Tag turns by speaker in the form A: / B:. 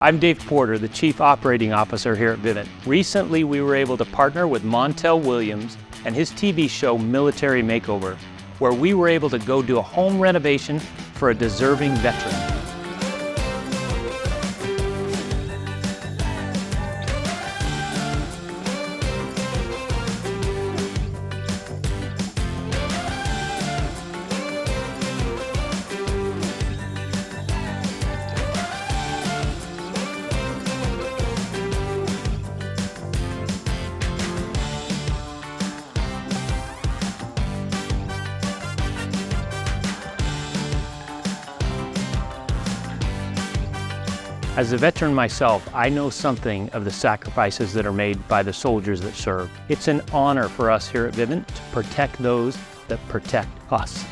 A: I'm Dave Porter, the Chief Operating Officer here at Vivint. Recently, we were able to partner with Montel Williams and his TV show Military Makeover, where we were able to go do a home renovation for a deserving veteran. As a veteran myself, I know something of the sacrifices that are made by the soldiers that serve. It's an honor for us here at Vivint to protect those that protect us.